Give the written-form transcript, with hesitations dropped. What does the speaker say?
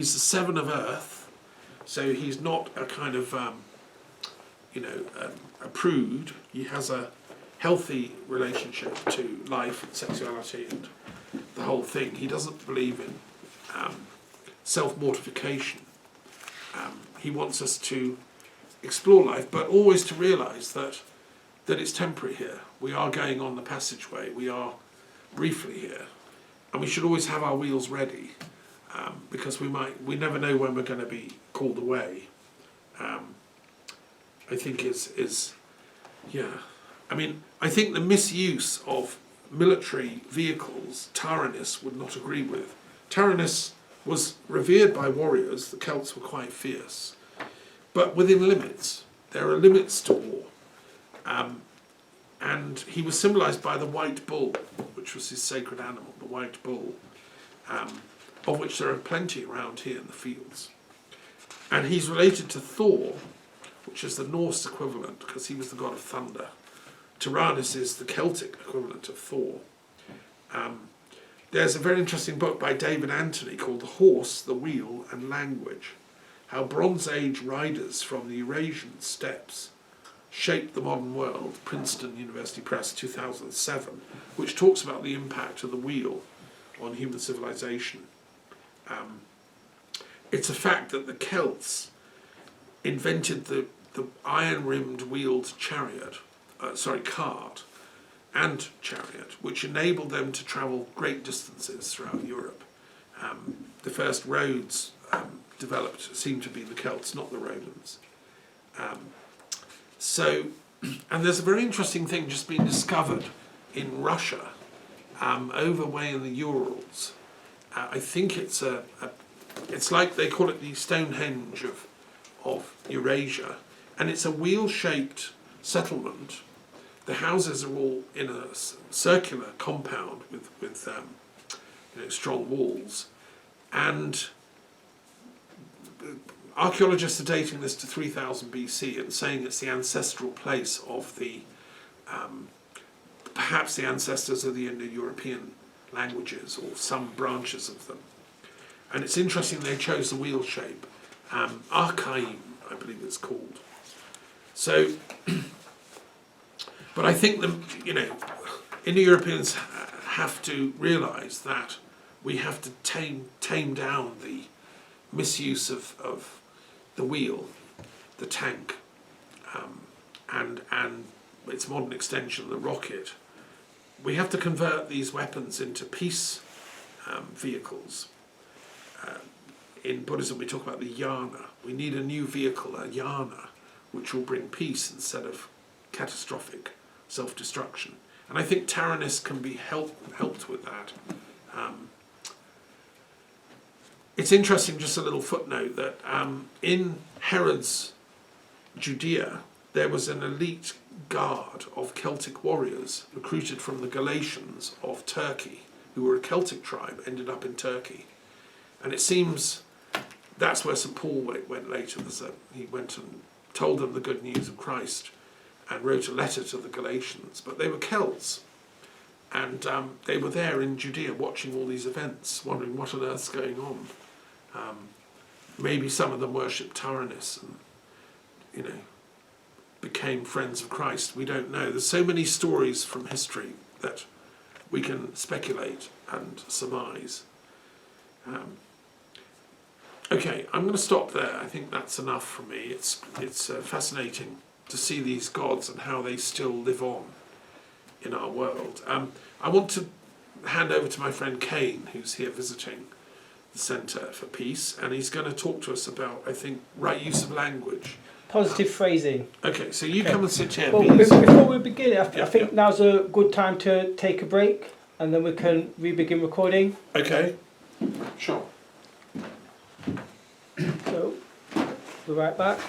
He's the seven of earth, so he's not a kind of, a prude. He has a healthy relationship to life and sexuality and the whole thing. He doesn't believe in self-mortification. He wants us to explore life, but always to realise that it's temporary here. We are going on the passageway. We are briefly here, and we should always have our wheels ready. Because we never know when we're going to be called away. I think I think the misuse of military vehicles, Taranis would not agree with. Taranis was revered by warriors. The Celts were quite fierce, but within limits. There are limits to war. And he was symbolised by the white bull, which was his sacred animal, the white bull. Of which there are plenty around here in the fields. And he's related to Thor, which is the Norse equivalent, because he was the god of thunder. Taranis is the Celtic equivalent of Thor. There's a very interesting book by David Anthony called The Horse, the Wheel and Language, how Bronze Age riders from the Eurasian steppes shaped the modern world, Princeton University Press, 2007, which talks about the impact of the wheel on human civilization. It's a fact that the Celts invented the iron-rimmed wheeled cart and chariot, which enabled them to travel great distances throughout Europe. The first roads developed seem to be the Celts, not the Romans. And there's a very interesting thing just being discovered in Russia, over way in the Urals. I think it's it's like they call it the Stonehenge of Eurasia, and it's a wheel-shaped settlement. The houses are all in a circular compound with strong walls, and archaeologists are dating this to 3000 BC and saying it's the ancestral place of the perhaps the ancestors of the Indo-European languages, or some branches of them. And it's interesting they chose the wheel shape. Archaim, I believe it's called. So, but I think Indo-Europeans have to realise that we have to tame down the misuse of the wheel, the tank, and its modern extension, the rocket. We have to convert these weapons into peace vehicles. In Buddhism we talk about the jnana. We need a new vehicle, a jnana, which will bring peace instead of catastrophic self-destruction. And I think Taranis can be helped with that. It's interesting, just a little footnote, that in Herod's Judea there was an elite guard of Celtic warriors recruited from the Galatians of Turkey, who were a Celtic tribe, ended up in Turkey. And it seems that's where St. Paul went later. He went and told them the good news of Christ and wrote a letter to the Galatians. But they were Celts, and they were there in Judea watching all these events, wondering what on earth's going on. Maybe some of them worshipped Taranis and, became friends of Christ. We don't know. There's so many stories from history that we can speculate and surmise. Okay, I'm going to stop there. I think that's enough for me. It's fascinating to see these gods and how they still live on in our world. I want to hand over to my friend Kane, who's here visiting the Centre for Peace, and he's going to talk to us about, I think, right use of language. Positive phrasing. Okay, so you come and sit here. Well, before we begin, I think now's a good time to take a break, and then we can re-begin recording. Okay, sure. So, we're right back.